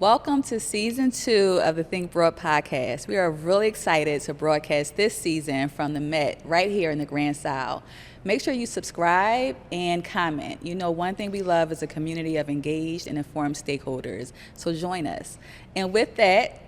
welcome to season 2 of the Think Broad podcast. We are really excited to broadcast this season from the Met right here in the Grand South. Make sure you subscribe and comment. You know, one thing we love is a community of engaged and informed stakeholders. So join us. And with that,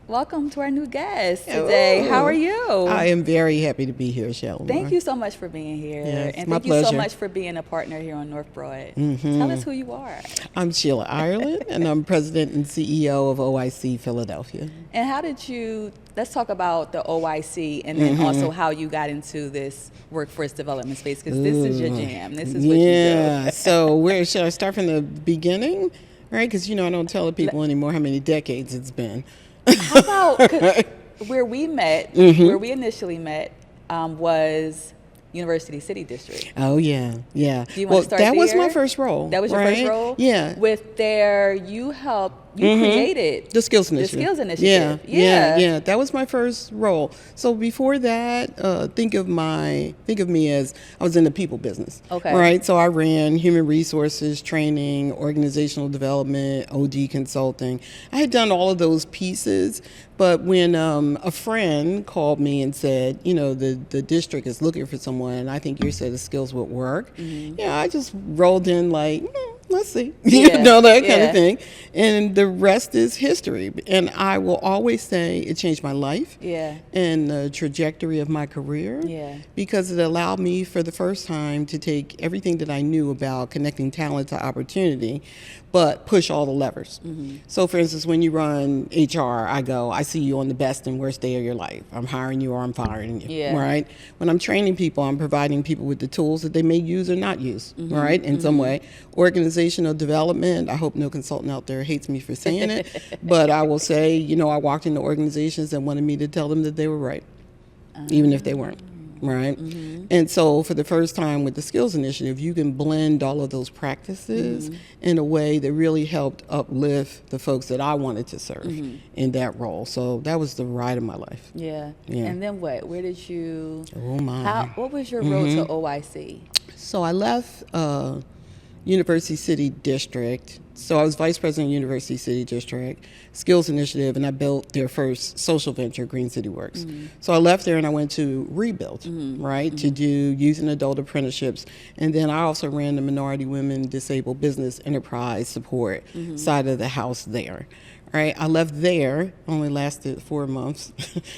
welcome to our new guest today. How are you? I am very happy to be here, Sheila. Thank you so much for being here. Yes, and my thank pleasure. you so much for being a partner here on North Broad. Tell us who you are. I'm Shiela Ireland, and I'm president and CEO of OIC Philadelphia. And how did you, let's talk about the OIC and then also how you got into this workforce development space, because this is your jam. This is what you do. Yeah, so where should I start from the beginning? Right, because, I don't tell the people anymore how many decades it's been. How about where we met, where we initially met, was University City District. Oh, yeah. Do you want to start that there? was my first role. That was your first role? Yeah. With you created the Skills Initiative. The Skills Initiative. Yeah. That was my first role. So before that, think of me as I was in the people business. Okay. Right. So I ran human resources training, organizational development, OD consulting. I had done all of those pieces. But when a friend called me and said, the district is looking for someone, and I think your set of skills would work, I just rolled in like, let's see, that kind of thing. And the rest is history. And I will always say it changed my life and the trajectory of my career because it allowed me for the first time to take everything that I knew about connecting talent to opportunity, but push all the levers. So for instance, when you run HR, I see you on the best and worst day of your life. I'm hiring you or I'm firing you, right? When I'm training people, I'm providing people with the tools that they may use or not use, right, in some way. Organizational development, I hope no consultant out there hates me for saying it, but I will say, I walked into organizations that wanted me to tell them that they were right, even if they weren't. Right. And so for the first time with the Skills Initiative, you can blend all of those practices in a way that really helped uplift the folks that I wanted to serve in that role. So that was the ride of my life. Yeah. And then what? Where did you? Oh, my. What was your road to OIC? So I left University City District. So I was vice president of University City District, Skills Initiative, and I built their first social venture, Green City Works. So I left there and I went to Rebuild, right, to do youth and adult apprenticeships. And then I also ran the Minority Women Disabled Business Enterprise Support side of the house there. Right, I left there, only lasted 4 months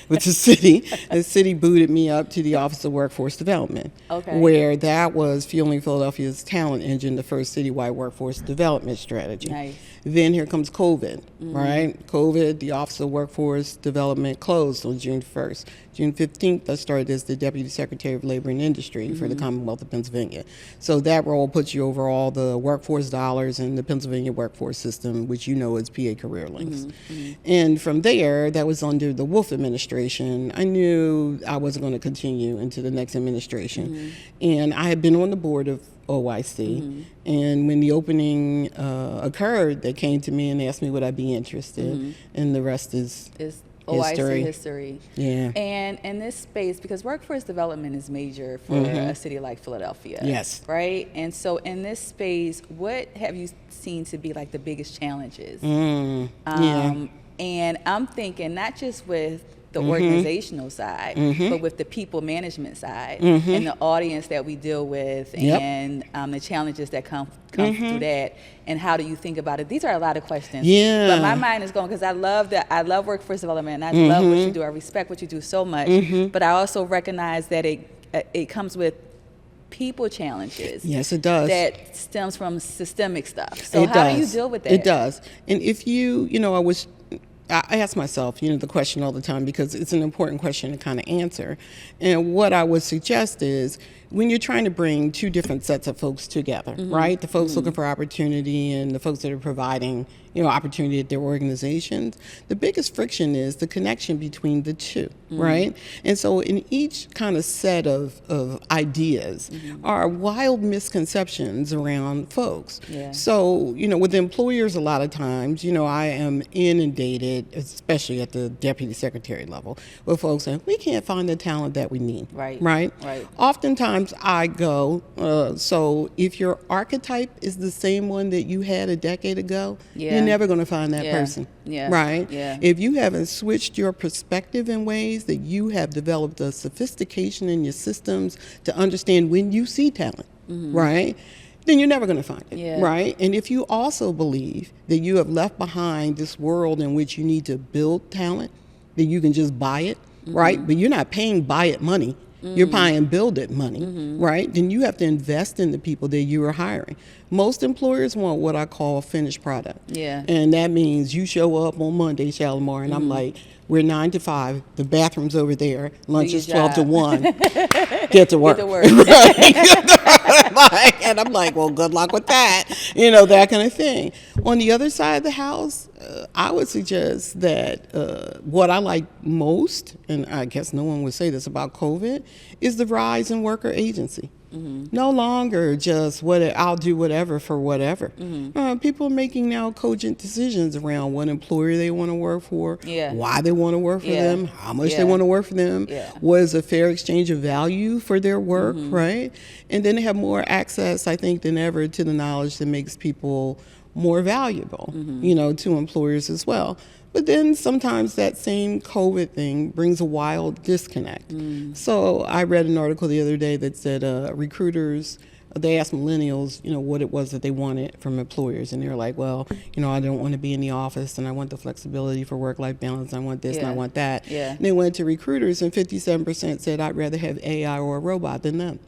with the city. The city booted me up to the Office of Workforce Development, where that was fueling Philadelphia's talent engine, the first citywide workforce development strategy. Nice. Then here comes COVID, right? COVID, the Office of Workforce Development closed on June 1st. June 15th, I started as the Deputy Secretary of Labor and Industry for the Commonwealth of Pennsylvania. So that role puts you over all the workforce dollars in the Pennsylvania workforce system, which is PA Career Links. And from there, that was under the Wolf administration. I knew I wasn't going to continue into the next administration. And I had been on the board of OIC, and when the opening occurred, they came to me and asked me would I be interested, and the rest is OIC history. Yeah. And in this space, because workforce development is major for a city like Philadelphia. Yes. Right? And so in this space, what have you seen to be like the biggest challenges? And I'm thinking not just with the organizational side, but with the people management side and the audience that we deal with and the challenges that come through that. And how do you think about it? These are a lot of questions. Yeah. But my mind is going, because I love workforce development, and I love what you do. I respect what you do so much. But I also recognize that it comes with people challenges. Yes, it does. That stems from systemic stuff. So how do you deal with that? It does. And if I ask myself, the question all the time because it's an important question to kind of answer. And what I would suggest is when you're trying to bring two different sets of folks together, right? The folks looking for opportunity and the folks that are providing, opportunity at their organizations, the biggest friction is the connection between the two, right? And so in each kind of set of ideas are wild misconceptions around folks. Yeah. So, with employers a lot of times, I am inundated, especially at the deputy secretary level, with folks saying, we can't find the talent that we need. Right. Right? Right. Oftentimes sometimes I go, so if your archetype is the same one that you had a decade ago, you're never going to find that person. Right? Yeah. If you haven't switched your perspective in ways that you have developed a sophistication in your systems to understand when you see talent, right? Then you're never going to find it, right? And if you also believe that you have left behind this world in which you need to build talent, that you can just buy it, right? But you're not paying buy it money. You're paying build it money, right? Then you have to invest in the people that you are hiring. Most employers want what I call a finished product. Yeah. And that means you show up on Monday, Shalimar, and I'm like, we're 9 to 5. The bathroom's over there. Lunch is 12 to 1. Get to work. Get to work. And I'm like, well, good luck with that. You know, that kind of thing. On the other side of the house, I would suggest that what I like most, and I guess no one would say this about COVID, is the rise in worker agency. No longer just I'll do whatever for whatever. People are making now cogent decisions around what employer they want to work for, why they want to work for them, how much they want to work for them, what is a fair exchange of value for their work, right? And then they have more access, I think, than ever to the knowledge that makes people more valuable, you know, to employers as well. But then sometimes that same COVID thing brings a wild disconnect. So I read an article the other day that said recruiters, they asked millennials, you know, what it was that they wanted from employers. And they're like, well, you know, I don't want to be in the office, and I want the flexibility for work-life balance. I want this and I want that. And they went to recruiters, and 57% said, I'd rather have AI or a robot than them.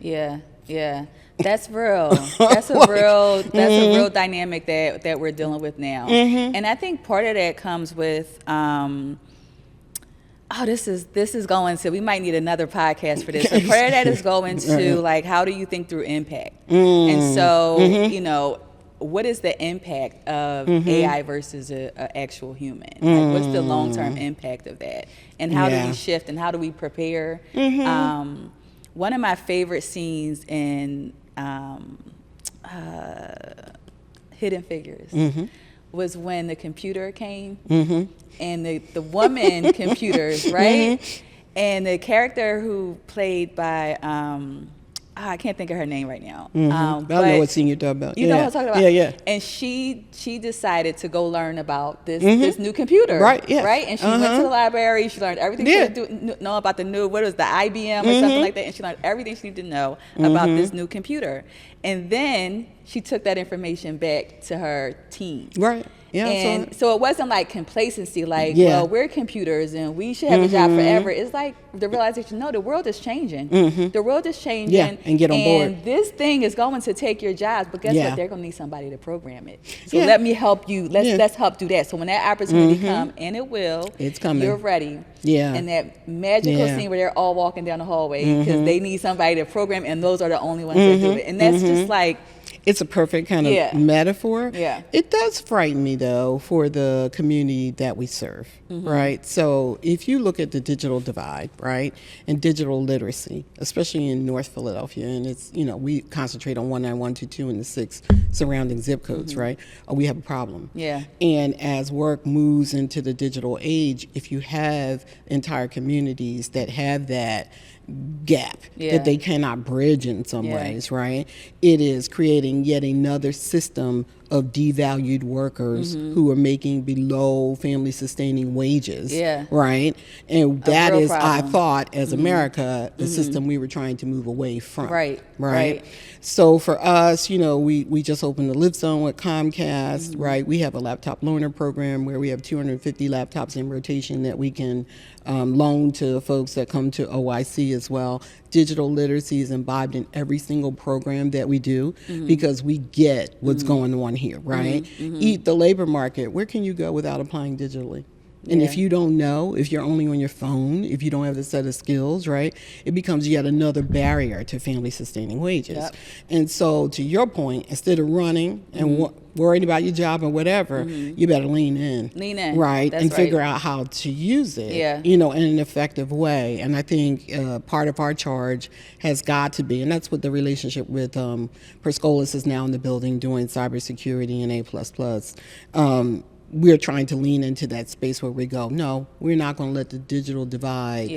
That's real. That's a real dynamic that we're dealing with now. And I think part of that comes with this is going to, we might need another podcast for this. So part of that is going to like, how do you think through impact? And so, you know, what is the impact of AI versus an actual human? Like, what's the long-term impact of that? And how do we shift and how do we prepare? One of my favorite scenes in Hidden Figures was when the computer came and the woman computers, right? And the character who played by I can't think of her name right now. I know what scene you're talking about. You know what I'm talking about? Yeah. And she decided to go learn about this new computer. Right. And she went to the library. She learned everything she needed to know about the new, what was the IBM or something like that. And she learned everything she needed to know about this new computer. And then she took that information back to her team. Right. Yeah, and so it wasn't like complacency, like, well, we're computers and we should have a job forever. It's like the realization, no, the world is changing. The world is changing. Yeah, and get on board. And this thing is going to take your jobs, but guess what? They're going to need somebody to program it. So let me help you. Let's help do that. So when that opportunity comes, and it will, it's coming. You're ready. Yeah. And that magical scene where they're all walking down the hallway because they need somebody to program, and those are the only ones that do it. And that's just like, it's a perfect kind of metaphor. Yeah. It does frighten me, though, for the community that we serve, right? So if you look at the digital divide, right, and digital literacy, especially in North Philadelphia, and it's, you know, we concentrate on 19122 and the 6 surrounding zip codes, right? We have a problem. Yeah. And as work moves into the digital age, if you have entire communities that have that gap that they cannot bridge in some ways, right? It is creating yet another system of devalued workers who are making below family sustaining wages, right? And that is, I thought, as America, the system we were trying to move away from. Right. So for us, you know, we just opened the Live Zone with Comcast, right? We have a laptop loaner program where we have 250 laptops in rotation that we can loan to folks that come to OIC as well. Digital literacy is imbibed in every single program that we do because we get what's going on here, right? Eat the labor market. Where can you go without applying digitally? And if you don't know, if you're only on your phone, if you don't have the set of skills, right, it becomes yet another barrier to family sustaining wages. And so to your point, instead of running and worrying about your job or whatever, you better lean in. Right? That's and figure out how to use it, you know, in an effective way. And I think part of our charge has got to be, and that's what the relationship with Perscolis is now in the building doing cybersecurity and A++. we're trying to lean into that space where we go, no, we're not going to let the digital divide,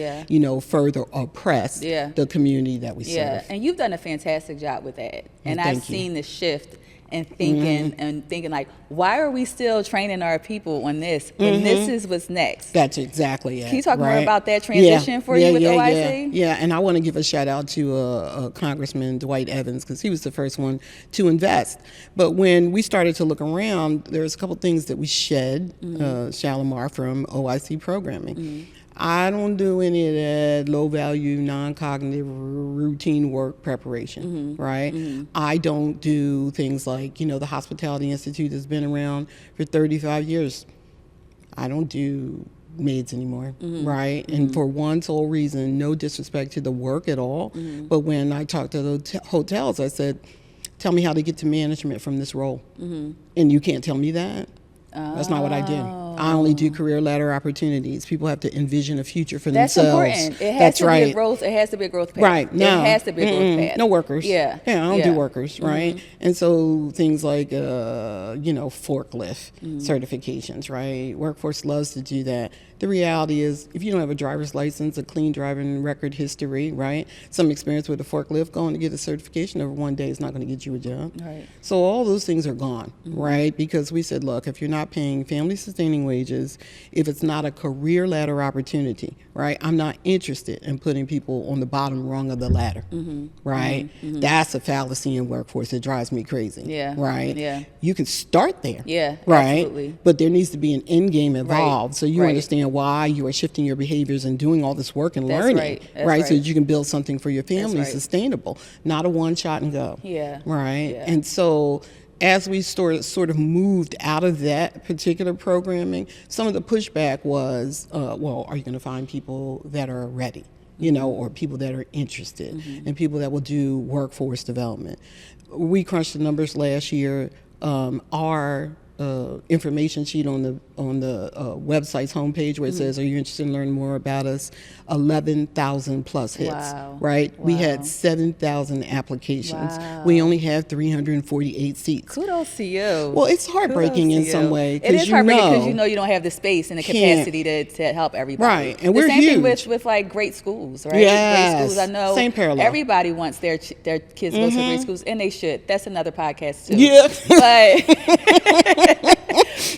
further oppress the community that we serve. Yeah, and you've done a fantastic job with that. And Well, I've seen the shift and thinking like, why are we still training our people on this when this is what's next? That's exactly it. Can you talk more about that transition for you with OIC? Yeah, and I want to give a shout out to Congressman Dwight Evans, because he was the first one to invest. But when we started to look around, there's a couple things that we shed, Shalimar, from OIC programming. I don't do any of that low-value, non-cognitive, routine work preparation, right? I don't do things like, the Hospitality Institute has been around for 35 years. I don't do maids anymore, right? And for one sole reason, no disrespect to the work at all, but when I talked to the hotels, I said, tell me how to get to management from this role. And you can't tell me that. That's not what I do. I only do career ladder opportunities. People have to envision a future for themselves. That's important. It has to be a growth. It has to be a growth path. Right. No. It has to be a growth path. No workers. Yeah. I don't do workers, right? And so things like, forklift certifications, right? Workforce loves to do that. The reality is, if you don't have a driver's license, a clean driving record history, right? Some experience with a forklift, going to get a certification over one day is not going to get you a job. Right. So all those things are gone, right? Because we said, look, if you're not paying family sustaining wages, if it's not a career ladder opportunity, right? I'm not interested in putting people on the bottom rung of the ladder, right? That's a fallacy in workforce that drives me crazy, right? Yeah. You can start there, right? Absolutely. But there needs to be an end game involved, so you understand why you are shifting your behaviors and doing all this work and learning, right? So that you can build something for your family sustainable, not a one shot and go, right? Yeah. And so as we sort of moved out of that particular programming, some of the pushback was, well, are you going to find people that are ready, or people that are interested, and people that will do workforce development? We crunched the numbers last year. Our information sheet on the website's homepage, where it says, are you interested in learning more about us? 11,000 plus hits, right? We had 7,000 applications. We only have 348 seats. Kudos to you. Well, it's heartbreaking in some way. It is heartbreaking because you don't have the space and the capacity to help everybody. Right, and the we're same huge. thing with like great schools, right? Yes. Great schools. I know same parallel. Everybody wants their kids to go to great schools, and they should. That's another podcast too. Yeah.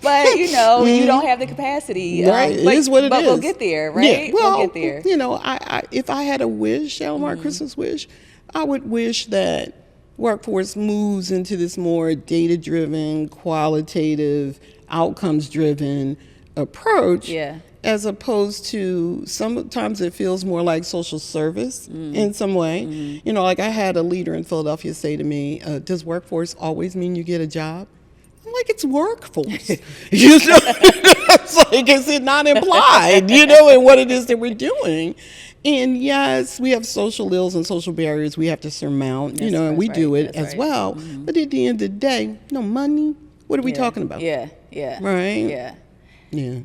But you don't have the capacity. Right, it is what it is. But we'll get there, right? Yeah. Well, we'll get there. If I had a wish, Shalimar, Christmas wish, I would wish that workforce moves into this more data-driven, qualitative, outcomes-driven approach. Yeah. As opposed to sometimes it feels more like social service in some way. Like I had a leader in Philadelphia say to me, does workforce always mean you get a job? I'm like, it's workforce. It's like, is it not implied, in what it is that we're doing? And yes, we have social ills and social barriers we have to surmount, and we do it as well. But at the end of the day, no money. What are we talking about? Yeah. Right? Yeah.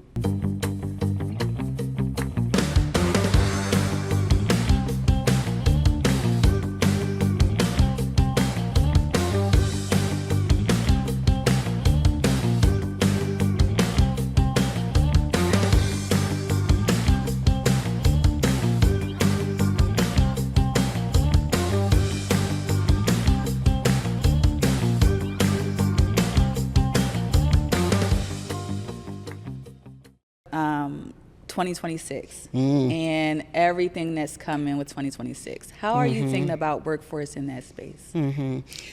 Um, 2026 and everything that's coming with 2026. How are you thinking about workforce in that space?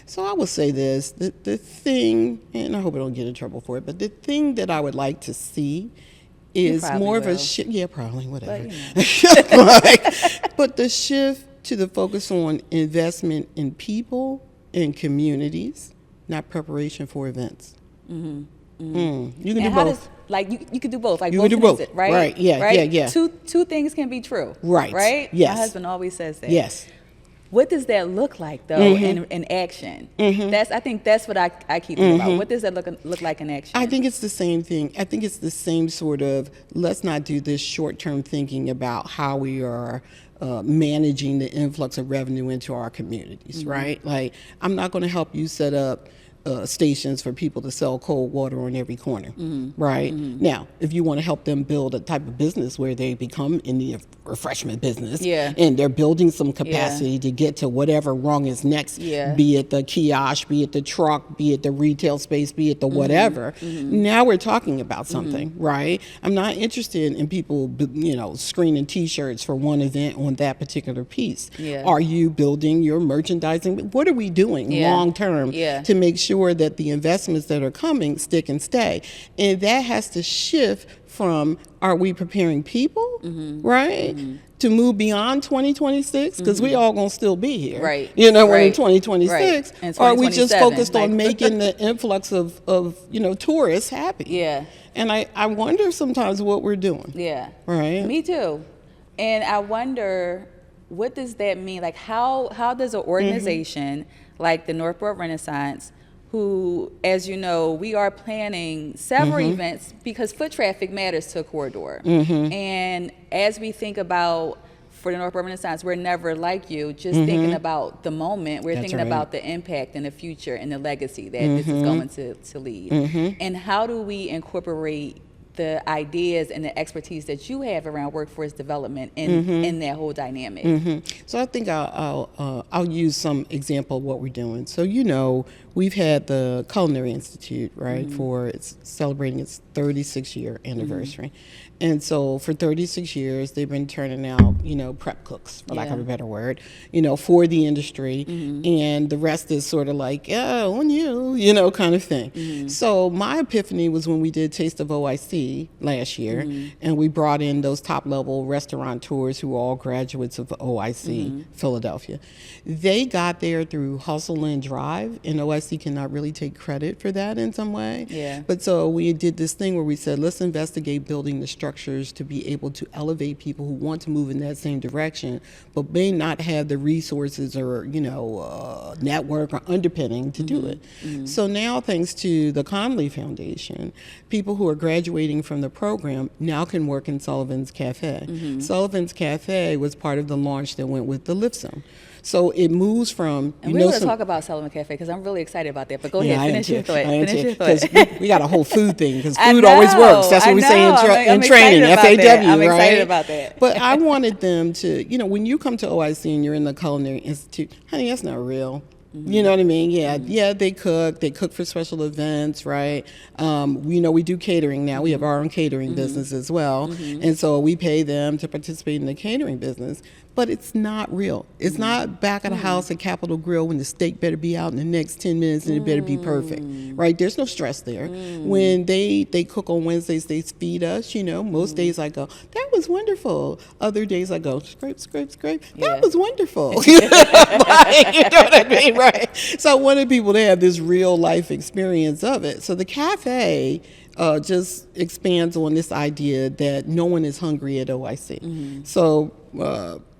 So I will say this, the thing, and I hope I don't get in trouble for it, but the thing that I would like to see is more of a shift. Yeah, probably, whatever. But the shift to the focus on investment in people and communities, not preparation for events. You can do both. You can do both. Like you both can do both, right? Right. Yeah. Two things can be true. Right. My Yes. husband always says that. Yes. What does that look like though in action? I think that's what I keep thinking about. What does that look like in action? I think it's the same thing. I think it's the same sort of, let's not do this short-term thinking about how we are managing the influx of revenue into our communities, right? Like, I'm not going to help you set up stations for people to sell cold water on every corner, right? Now, if you want to help them build a type of business where they become in the refreshment business, and they're building some capacity to get to whatever rung is next, be it the kiosk, be it the truck, be it the retail space, be it the whatever, now we're talking about something, right? I'm not interested in people, screening T-shirts for one event on that particular piece. Are you building your merchandising? What are we doing long term to make sure that the investments that are coming stick and stay? And that has to shift from, are we preparing people, right, to move beyond 2026? Because we all going to still be here, right? We're in 2026. And or are we just focused on making the influx of tourists happy? And I wonder sometimes what we're doing. Right? Me too. And I wonder, what does that mean? Like, how does an organization like the North Broad Renaissance, who, as you know, we are planning several events because foot traffic matters to a corridor. And as we think about, for the North Broad Renaissance, we're never like you, just thinking about the moment. We're thinking about the impact and the future and the legacy that this is going to leave. And how do we incorporate the ideas and the expertise that you have around workforce development in that whole dynamic? So I think I'll use some example of what we're doing. So we've had the Culinary Institute, right, for it's celebrating its 36-year anniversary. And so for 36 years, they've been turning out, prep cooks, for lack of a better word, for the industry. And the rest is sort of like, on you, kind of thing. So my epiphany was when we did Taste of OIC last year, and we brought in those top-level restaurateurs who are all graduates of OIC Philadelphia. They got there through hustle and drive, and OIC cannot really take credit for that in some way. But so we did this thing where we said, let's investigate building the structures to be able to elevate people who want to move in that same direction, but may not have the resources or, network or underpinning to do it. So now, thanks to the Conley Foundation, people who are graduating from the program now can work in Sullivan's Cafe. Sullivan's Cafe was part of the launch that went with the Lift Zone. So it moves from, and we're going to talk about Sullivan Cafe because I'm really excited about that. But go ahead, finish your thought. Because we got a whole food thing, because food always works. That's what we say in training, FAW, I'm right? excited about that. But I wanted them to, when you come to OIC and you're in the Culinary Institute, honey, that's not real. You know what I mean? They cook for special events, right? We do catering now. We have our own catering business as well. And so we pay them to participate in the catering business. But it's not real. It's not back at the house at Capitol Grill when the steak better be out in the next 10 minutes and it better be perfect, right? There's no stress there. When they cook on Wednesdays, they feed us, Most days I go, that was wonderful. Other days I go, scrape, scrape, scrape. That was wonderful. You know what I mean, right? So I wanted people to have this real life experience of it. So the cafe just expands on this idea that no one is hungry at OIC. So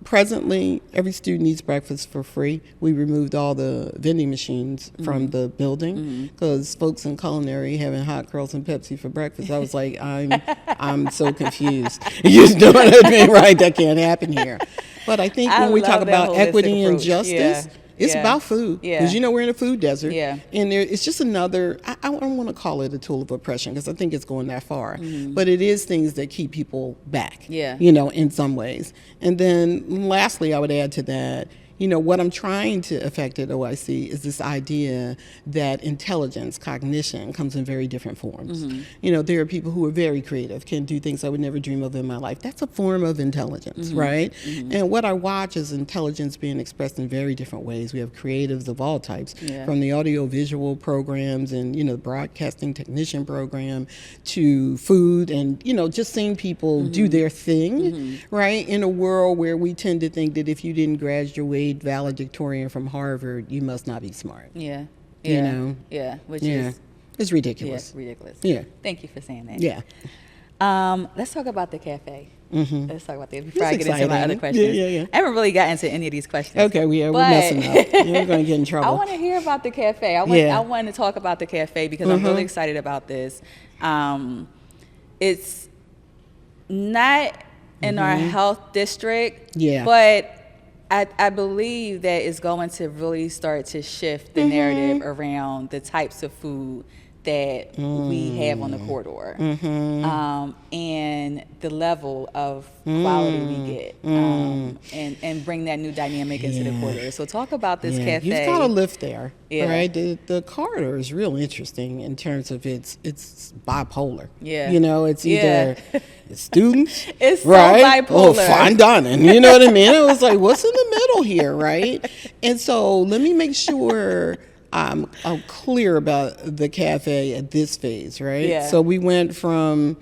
presently, every student eats breakfast for free. We removed all the vending machines from the building because folks in culinary having hot curls and Pepsi for breakfast. I was like, I'm so confused. You know what I mean, right? That can't happen here. But I think when we talk about equity and justice, it's about food, because we're in a food desert, and it's just another. I don't want to call it a tool of oppression because I think it's going that far, but it is things that keep people back, in some ways. And then lastly, I would add to that, what I'm trying to affect at OIC is this idea that intelligence, cognition, comes in very different forms. There are people who are very creative, can do things I would never dream of in my life. That's a form of intelligence, right? And what I watch is intelligence being expressed in very different ways. We have creatives of all types, from the audio-visual programs and, the broadcasting technician program to food and, just seeing people do their thing, right? In a world where we tend to think that if you didn't graduate valedictorian from Harvard, you must not be smart. Which is it's ridiculous. Ridiculous. Thank you for saying that. Let's talk about the cafe. Let's talk about that before I get into my other questions. I haven't really gotten into any of these questions. Okay, we're messing up. We're going to get in trouble. I want to hear about the cafe. I want to talk about the cafe because I'm really excited about this. It's not in our health district, but I believe that it's going to really start to shift the narrative around the types of food that we have on the corridor, and the level of quality we get, and bring that new dynamic into the corridor. So talk about this cafe. You've got to live there, Yeah. right? The corridor is real interesting in terms of it's bipolar. Yeah. You know, it's either students, It's so right? bipolar. Or fine dining. You know what I mean? It was like, what's in the middle here, right? And so let me make sure I'm clear about the cafe at this phase, right? Yeah. So we went from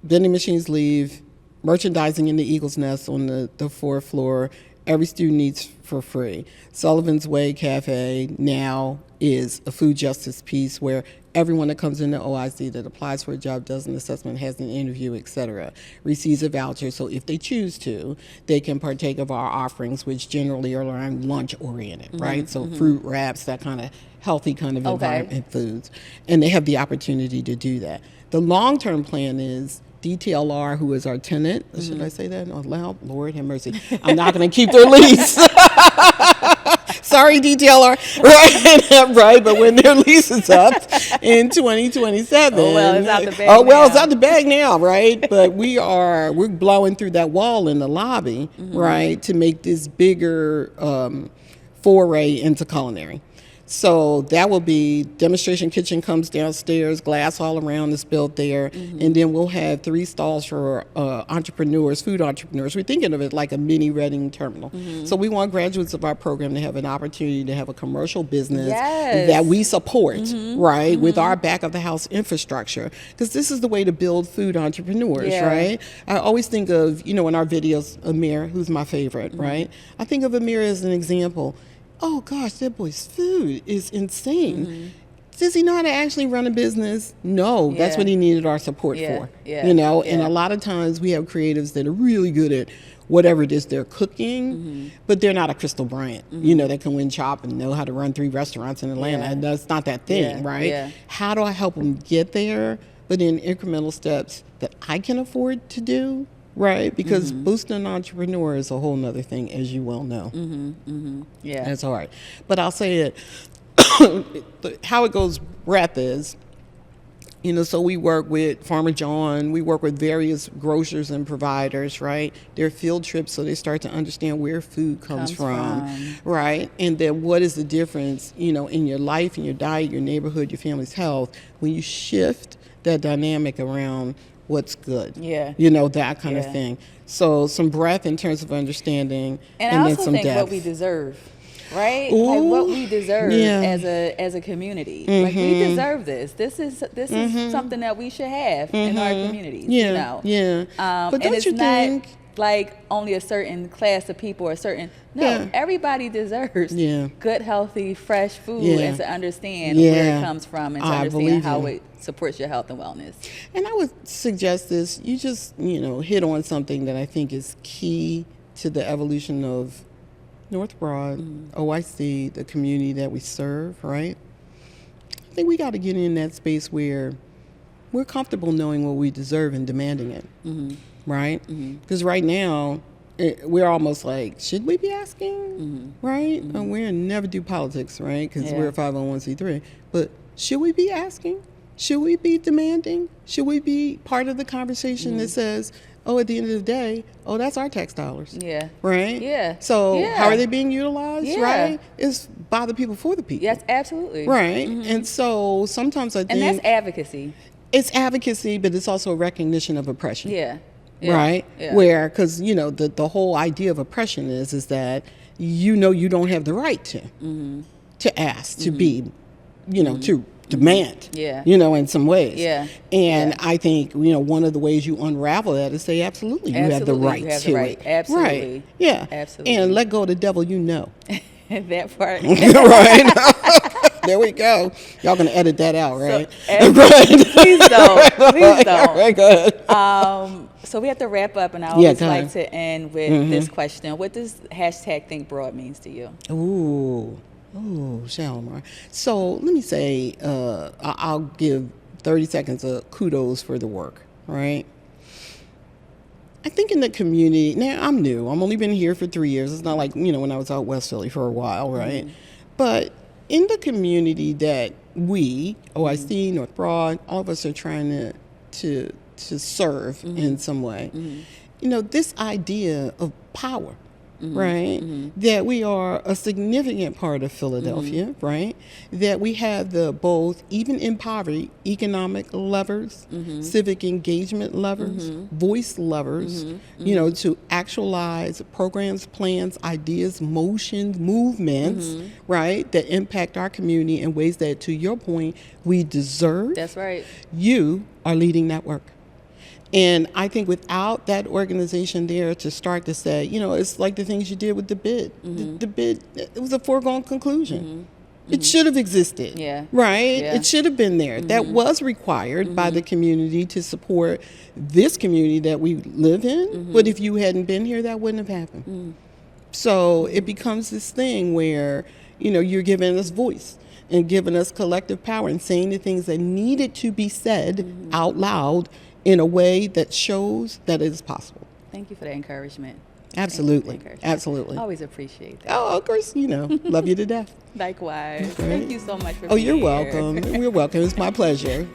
vending machines leave, merchandising in the Eagle's Nest on the fourth floor. Every student eats for free. Sullivan's Way Cafe now is a food justice piece where everyone that comes into OIC that applies for a job, does an assessment, has an interview, et cetera, receives a voucher. So if they choose to, they can partake of our offerings, which generally are around lunch-oriented, right? So fruit wraps, that kind of healthy kind of environment foods. And they have the opportunity to do that. The long-term plan is DTLR, who is our tenant, should I say that out loud? Lord have mercy. I'm not going to keep their lease. Sorry, DTLR. Right, right. But when their lease is up in 2027, Oh, well, it's out the bag it's now. out the bag now, right? But we're blowing through that wall in the lobby, right, to make this bigger foray into culinary. So that will be demonstration kitchen comes downstairs, glass all around is built there, and then we'll have 3 stalls for entrepreneurs, food entrepreneurs. We're thinking of it like a mini Reading terminal. So we want graduates of our program to have an opportunity to have a commercial business that we support, right, with our back of the house infrastructure, because this is the way to build food entrepreneurs, right? I always think of, in our videos, Amir, who's my favorite, right? I think of Amir as an example. Oh gosh, that boy's food is insane. Does he know how to actually run a business? No, that's what he needed our support for. And a lot of times we have creatives that are really good at whatever it is they're cooking, but they're not a Crystal Bryant, that can win chop and know how to run 3 restaurants in Atlanta. And that's not that thing, right? How do I help them get there, but in incremental steps that I can afford to do? Right, because boosting an entrepreneur is a whole nother thing, as you well know. Yeah, that's hard. But I'll say it, how it goes breadth is, so we work with Farmer John, we work with various grocers and providers, right? They're field trips, so they start to understand where food comes from, right? And then what is the difference, in your life, in your diet, your neighborhood, your family's health, when you shift that dynamic around what's good, that kind of thing. So some breadth in terms of understanding, and then I also some think depth. what we deserve, right? Ooh, like what we deserve as a community. Like we deserve this. This is something that we should have in our communities. But and don't it's you not think? Like only a certain class of people or everybody deserves good, healthy, fresh food, and to understand where it comes from and to understand how it supports your health and wellness. And I would suggest this, you just, hit on something that I think is key to the evolution of North Broad, OIC, the community that we serve, right? I think we got to get in that space where we're comfortable knowing what we deserve and demanding it. Right? Because right now, we're almost like, should we be asking? Right? And we're never do politics, right? Because we're a 501c3. But should we be asking? Should we be demanding? Should we be part of the conversation that says, at the end of the day, that's our tax dollars. Right? So how are they being utilized? Right? It's by the people for the people. Yes, absolutely. Right? And so sometimes I think... And that's advocacy. It's advocacy, but it's also a recognition of oppression. Right? Where, because, the whole idea of oppression is that, you don't have the right to ask, to be, to demand, in some ways. And I think, one of the ways you unravel that is say, absolutely, you have the right to it. Absolutely. Right. Absolutely. And let go of the devil, that part. Right. There we go. Y'all gonna edit that out, right? Please don't. Please don't. All right, go ahead. So we have to wrap up, and I always like to end with this question: what does hashtag Think Broad means to you? Ooh, Shalimar. So let me say, I'll give 30 seconds of kudos for the work, right? I think in the community, now I'm new. I'm only been here for 3 years. It's not like, when I was out West Philly for a while, right? But in the community that we, OIC, North Broad, all of us are trying to serve in some way, this idea of power, right? That we are a significant part of Philadelphia, right? That we have the both, even in poverty, economic levers, civic engagement levers, voice levers, to actualize programs, plans, ideas, motions, movements, right? That impact our community in ways that, to your point, we deserve. That's right. You are leading that work. And I think without that organization there to start to say, it's like the things you did with the bid. The bid, it was a foregone conclusion. It should have existed. Yeah. Right? Yeah. It should have been there. That was required by the community to support this community that we live in. But if you hadn't been here, that wouldn't have happened. So it becomes this thing where, you're giving us voice and giving us collective power and saying the things that needed to be said out loud in a way that shows that it is possible. Thank you for the encouragement. Absolutely. Absolutely. I always appreciate that. Oh, of course, love you to death. Likewise. Okay. Thank you so much for being you're here. welcome. You're welcome. It's my pleasure.